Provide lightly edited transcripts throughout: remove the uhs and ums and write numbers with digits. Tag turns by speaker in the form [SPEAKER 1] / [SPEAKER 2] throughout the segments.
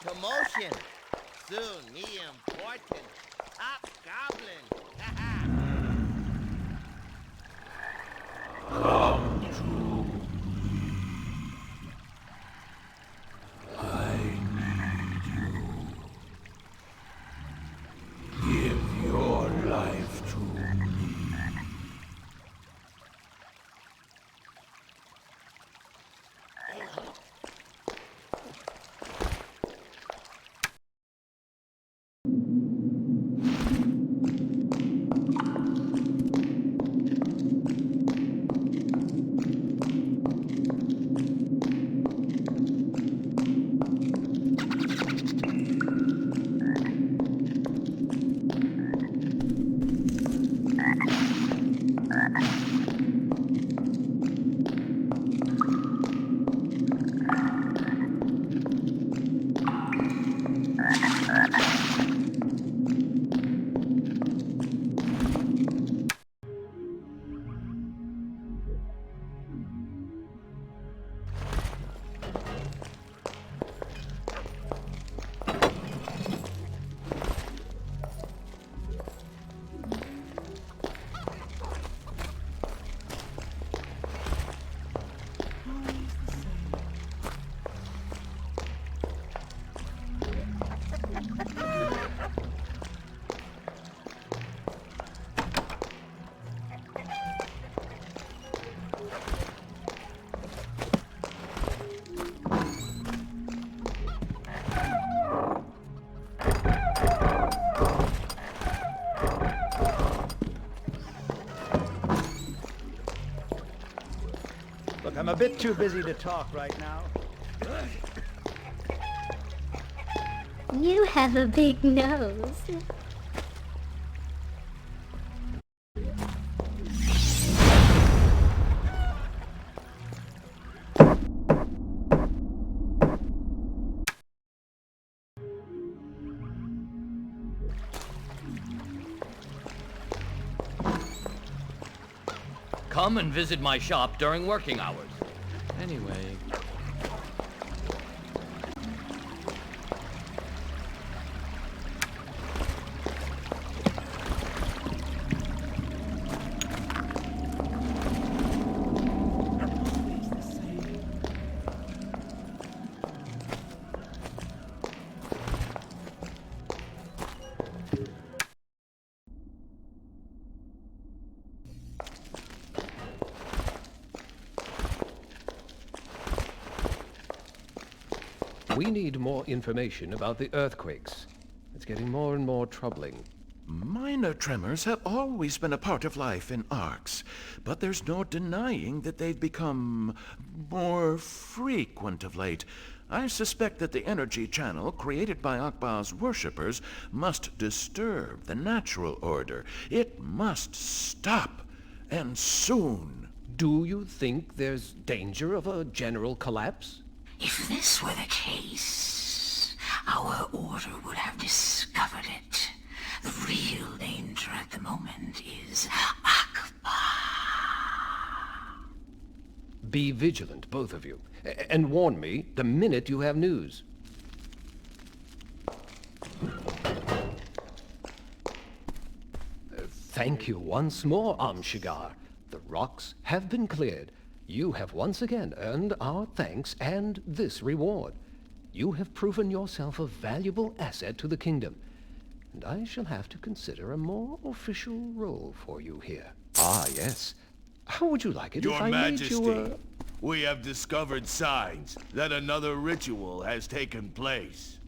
[SPEAKER 1] commotion. Soon, me important. Top goblin.
[SPEAKER 2] Come to me. I need you. Give your life to me.
[SPEAKER 3] Look, I'm a bit too busy to talk right now.
[SPEAKER 4] You have a big nose.
[SPEAKER 5] Come and visit my shop during working hours. Anyway...
[SPEAKER 6] We need more information about the earthquakes. It's getting more and more troubling.
[SPEAKER 7] Minor tremors have always been a part of life in Arx, but there's no denying that they've become more frequent of late. I suspect that the energy channel created by Akbaa's worshippers must disturb the natural order. It must stop, and soon.
[SPEAKER 6] Do you think there's danger of a general collapse?
[SPEAKER 8] If this were the case, our order would have discovered it. The real danger at the moment is Akbaa.
[SPEAKER 6] Be vigilant, both of you, and warn me the minute you have news. Thank you once more, Amshigar. The rocks have been cleared. You have once again earned our thanks and this reward. You have proven yourself a valuable asset to the kingdom, and I shall have to consider a more official role for you here. Ah, yes. How would you like it if I made you a...
[SPEAKER 9] We have discovered signs that another ritual has taken place.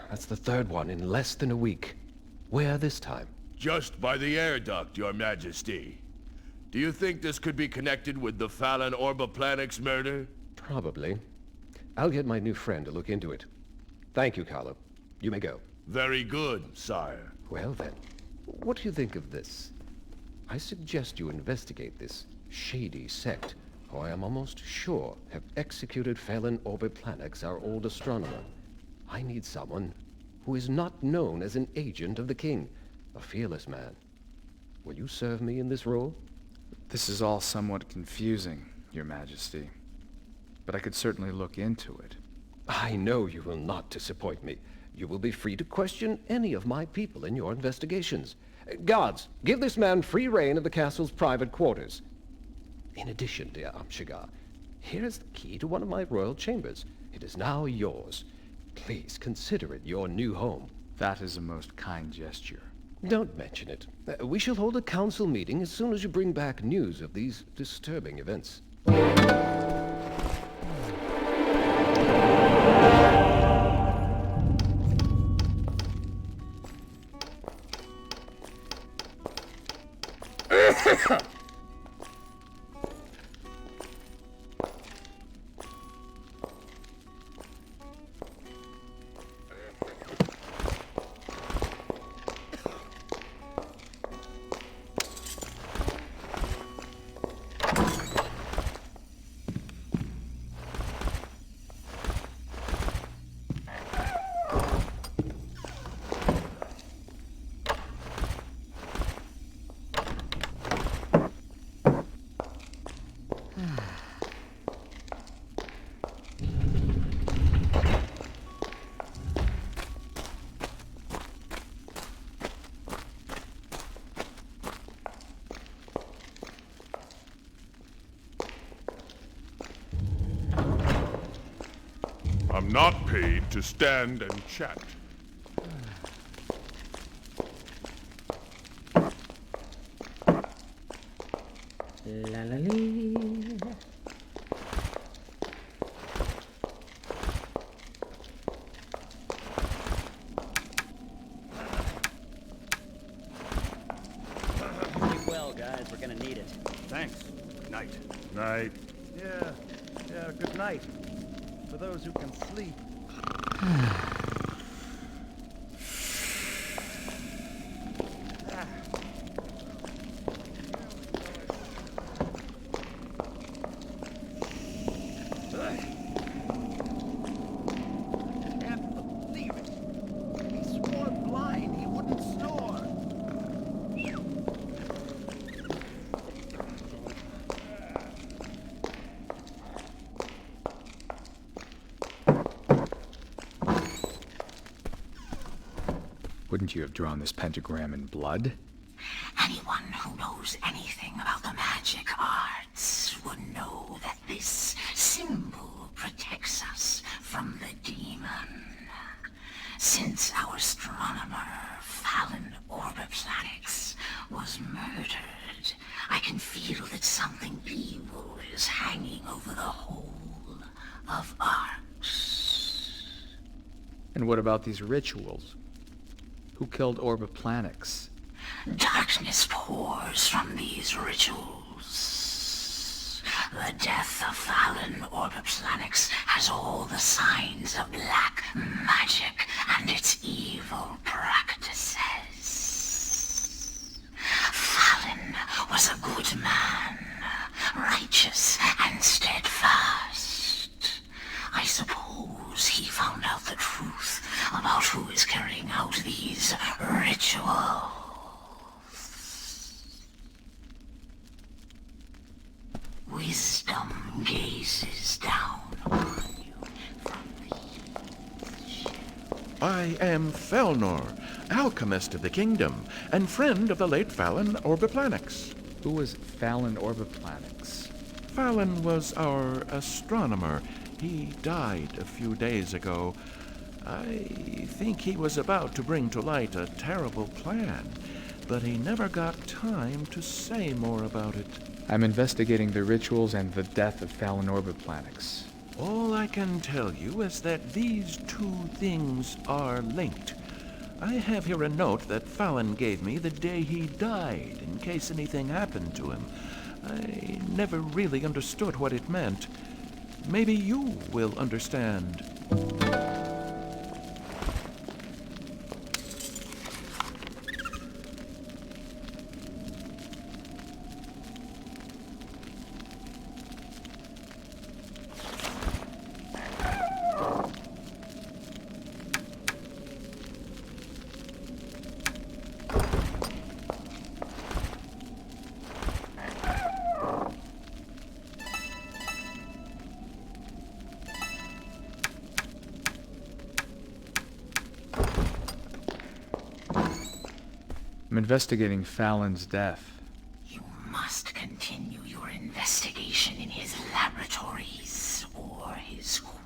[SPEAKER 6] That's the third one in less than a week. Where this time?
[SPEAKER 9] Just by the air duct, Your Majesty. Do you think this could be connected with the Falan Orboplanix murder?
[SPEAKER 6] Probably. I'll get my new friend to look into it. Thank you, Carlo. You may go.
[SPEAKER 9] Very good, sire.
[SPEAKER 6] Well then, what do you think of this? I suggest you investigate this shady sect, who I am almost sure have executed Falan Orboplanix, our old astronomer. I need someone who is not known as an agent of the king, a fearless man. Will you serve me in this role?
[SPEAKER 10] This is all somewhat confusing, Your Majesty, but I could certainly look into it.
[SPEAKER 6] I know you will not disappoint me. You will be free to question any of my people in your investigations. Guards, give this man free rein of the castle's private quarters. In addition, dear Amshigar, here is the key to one of my royal chambers. It is now yours. Please consider it your new home.
[SPEAKER 10] That is a most kind gesture.
[SPEAKER 6] Don't mention it. We shall hold a council meeting as soon as you bring back news of these disturbing events.
[SPEAKER 9] I'm not paid to stand and chat.
[SPEAKER 3] La la lee.
[SPEAKER 11] Keep well, guys. We're gonna need it.
[SPEAKER 3] Thanks. Night.
[SPEAKER 9] Night.
[SPEAKER 3] Yeah, good night. For those who can sleep.
[SPEAKER 1] Can't believe it. He swore blind he wouldn't snore.
[SPEAKER 10] Wouldn't you have drawn this pentagram in blood?
[SPEAKER 8] Anyone who knows anything about the magic arts would know that this symbol protects us from the demon. Since our astronomer, Falan Orbiplanix, was murdered, I can feel that something evil is hanging over the whole of Arx.
[SPEAKER 10] And what about these rituals? Who killed Orbiplanix?
[SPEAKER 8] Darkness pours from these rituals. The death of Falan Orbiplanix has all the signs of black magic and its evil practices. Falan was a good man, righteous and steadfast. I suppose he found out the truth about who is carrying out these rituals. Wisdom gazes down on you from these.
[SPEAKER 7] I am Felnor, alchemist of the kingdom, and friend of the late Falan Orbiplanix.
[SPEAKER 10] Who was Falan Orbiplanix?
[SPEAKER 7] Falan was our astronomer. He died a few days ago. I think he was about to bring to light a terrible plan, but he never got time to say more about it.
[SPEAKER 10] I'm investigating the rituals and the death of Falan Orbiplanix.
[SPEAKER 7] All I can tell you is that these two things are linked. I have here a note that Falan gave me the day he died, in case anything happened to him. I never really understood what it meant. Maybe you will understand.
[SPEAKER 10] I'm investigating Falan's death.
[SPEAKER 8] You must continue your investigation in his laboratories or his quarters.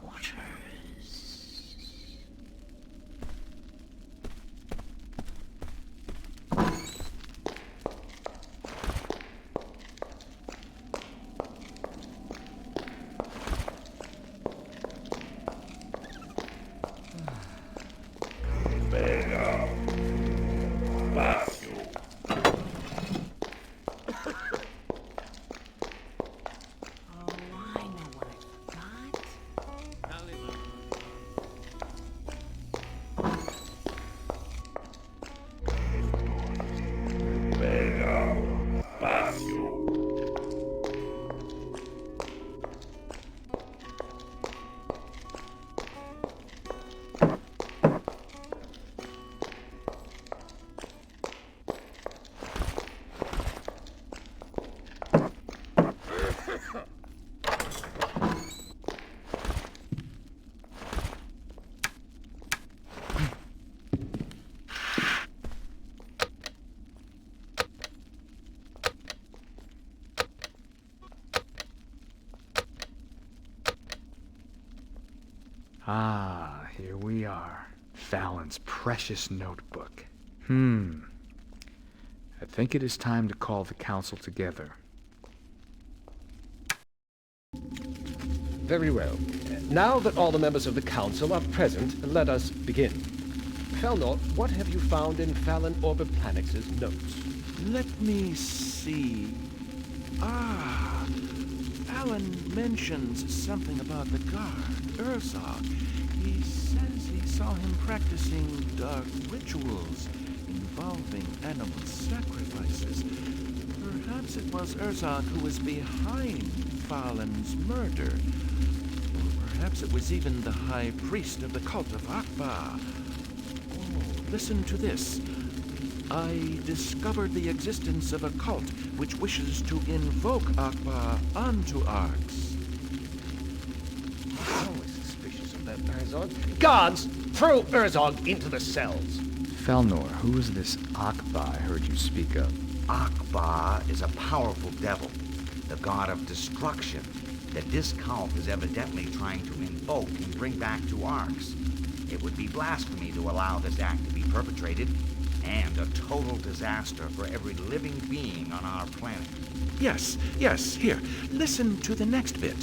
[SPEAKER 10] Ah, here we are. Falan's precious notebook. I think it is time to call the council together.
[SPEAKER 6] Very well. Now that all the members of the council are present, let us begin. Felnor, what have you found in Falan Orbiplanix's notes?
[SPEAKER 7] Let me see. Falan mentions something about the guard, Urzog. He says he saw him practicing dark rituals involving animal sacrifices. Perhaps it was Urzog who was behind Falan's murder. Or perhaps it was even the high priest of the cult of Akbaa. Oh, listen to this. I discovered the existence of a cult which wishes to invoke Akbaa onto Arx.
[SPEAKER 6] Always suspicious of that Urzog. Guards, throw Urzog into the cells.
[SPEAKER 10] Felnor, who is this Akbaa I heard you speak of?
[SPEAKER 1] Akbaa is a powerful devil, the god of destruction, that this cult is evidently trying to invoke and bring back to Arx. It would be blasphemy to allow this act to be perpetrated, and a total disaster for every living being on our planet.
[SPEAKER 7] Yes, here. Listen to the next bit.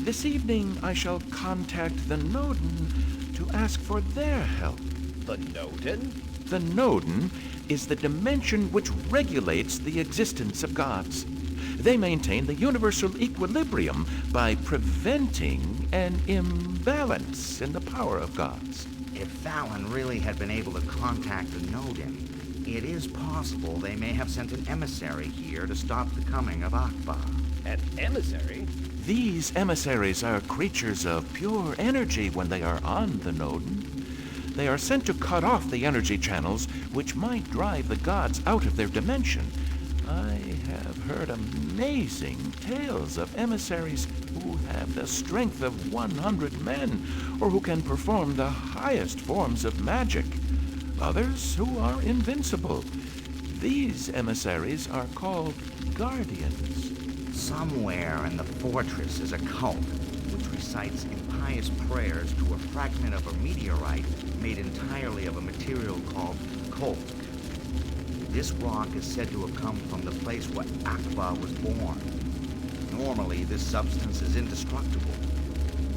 [SPEAKER 7] This evening I shall contact the Nodin to ask for their help.
[SPEAKER 6] The Nodin?
[SPEAKER 7] The Nodin is the dimension which regulates the existence of gods. They maintain the universal equilibrium by preventing an imbalance in the power of gods.
[SPEAKER 1] If Falan really had been able to contact the Nodin, it is possible they may have sent an emissary here to stop the coming of Akbaa.
[SPEAKER 6] An emissary?
[SPEAKER 7] These emissaries are creatures of pure energy when they are on the Nodin. They are sent to cut off the energy channels which might drive the gods out of their dimension. I have heard amazing tales of emissaries who have the strength of 100 men, or who can perform the highest forms of magic. Others who are invincible. These emissaries are called guardians.
[SPEAKER 1] Somewhere in the fortress is a cult which recites impious prayers to a fragment of a meteorite made entirely of a material called colt. This rock is said to have come from the place where Akbaa was born. Normally, this substance is indestructible.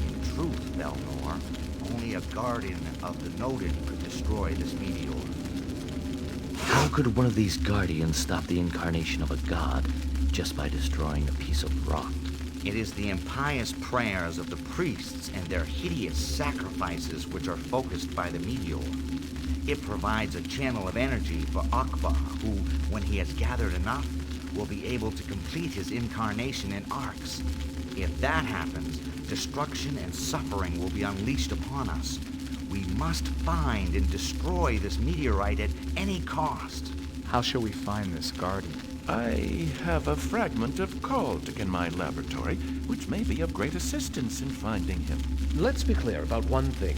[SPEAKER 1] In truth, Felnor, only a guardian of the Nodin could destroy this meteor.
[SPEAKER 11] How could one of these guardians stop the incarnation of a god just by destroying a piece of rock?
[SPEAKER 1] It is the impious prayers of the priests and their hideous sacrifices which are focused by the meteor. It provides a channel of energy for Akbaa, who, when he has gathered enough, will be able to complete his incarnation in Arx. If that happens, destruction and suffering will be unleashed upon us. We must find and destroy this meteorite at any cost.
[SPEAKER 10] How shall we find this guardian?
[SPEAKER 7] I have a fragment of Caldic in my laboratory, which may be of great assistance in finding him.
[SPEAKER 6] Let's be clear about one thing.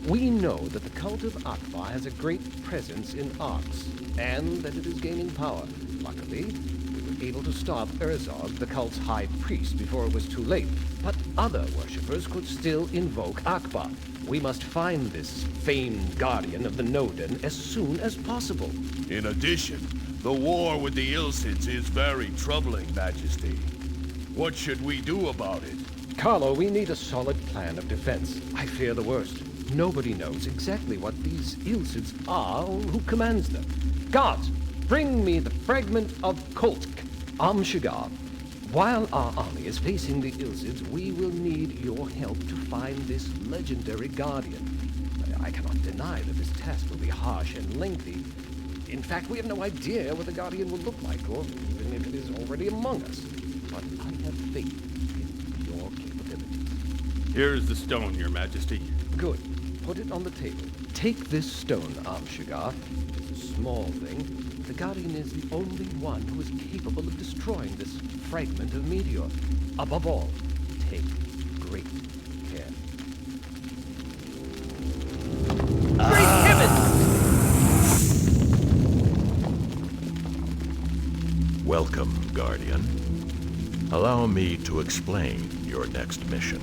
[SPEAKER 6] We know that the cult of Akbaa has a great presence in Arx, and that it is gaining power. Luckily, we were able to stop Urzog, the cult's high priest, before it was too late. But other worshippers could still invoke Akbaa. We must find this famed guardian of the Nodin as soon as possible.
[SPEAKER 9] In addition, the war with the Ilsids is very troubling, Majesty. What should we do about it?
[SPEAKER 6] Carlo, we need a solid plan of defense. I fear the worst. Nobody knows exactly what these Ilsids are or who commands them. Guards, bring me the fragment of Koltk, Amshigar. While our army is facing the Ilsids, we will need your help to find this legendary guardian. I cannot deny that this task will be harsh and lengthy. In fact, we have no idea what the guardian will look like, or even if it is already among us. But I have faith in your capabilities.
[SPEAKER 12] Here is the stone, Your Majesty.
[SPEAKER 6] Good. Put it on the table. Take this stone, Amshigar. It is a small thing. The Guardian is the only one who is capable of destroying this fragment of meteor. Above all, take great care.
[SPEAKER 5] Great heavens!
[SPEAKER 7] Welcome, Guardian. Allow me to explain your next mission.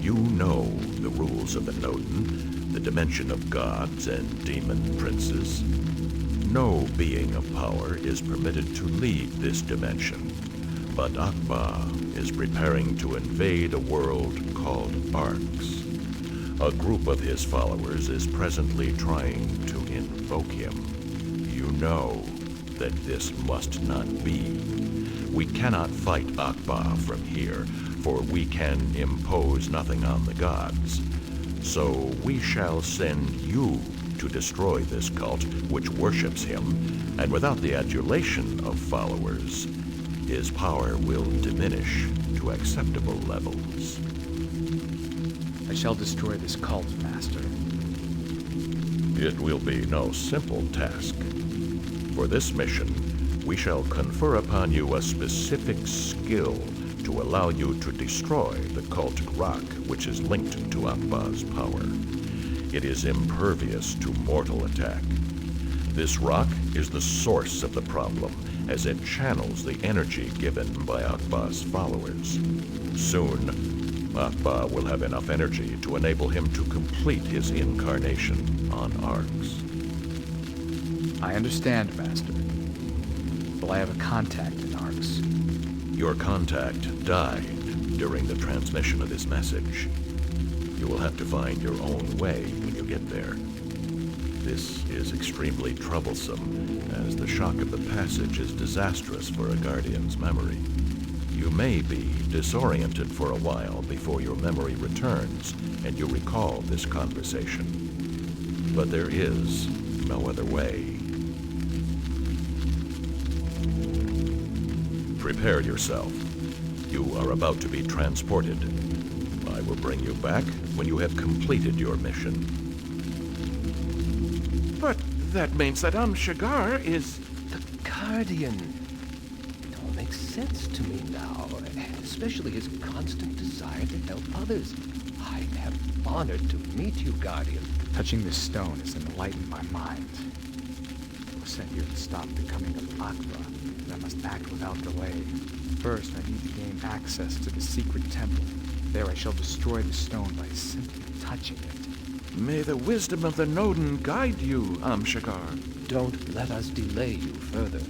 [SPEAKER 7] You know the rules of the Nodin, the dimension of gods and demon princes. No being of power is permitted to leave this dimension, but Akbaa is preparing to invade a world called Arx. A group of his followers is presently trying to invoke him. You know that this must not be. We cannot fight Akbaa from here, for we can impose nothing on the gods. So we shall send you to destroy this cult which worships him, and without the adulation of followers, his power will diminish to acceptable levels.
[SPEAKER 10] I shall destroy this cult, Master.
[SPEAKER 7] It will be no simple task. For this mission, we shall confer upon you a specific skill to allow you to destroy the cultic rock which is linked to Akbaa's power. It is impervious to mortal attack. This rock is the source of the problem, as it channels the energy given by Akbaa's followers. Soon, Akbaa will have enough energy to enable him to complete his incarnation on Arx.
[SPEAKER 10] I understand, Master. Well, I have a contact in Arx.
[SPEAKER 7] Your contact died during the transmission of his message. You will have to find your own way when you get there. This is extremely troublesome, as the shock of the passage is disastrous for a Guardian's memory. You may be disoriented for a while before your memory returns and you recall this conversation. But there is no other way. Prepare yourself. You are about to be transported. I will bring you back when you have completed your mission. But that means that Amshigar is...
[SPEAKER 6] The Guardian. It all makes sense to me now, especially his constant desire to help others. I am honored to meet you, Guardian.
[SPEAKER 10] Touching this stone has enlightened my mind. I was sent here to stop the coming of Akbaa, and I must act without delay. First, I need to gain access to the secret temple. There I shall destroy the stone by simply touching it.
[SPEAKER 7] May the wisdom of the Nodin guide you, Amshigar.
[SPEAKER 6] Don't let us delay you further.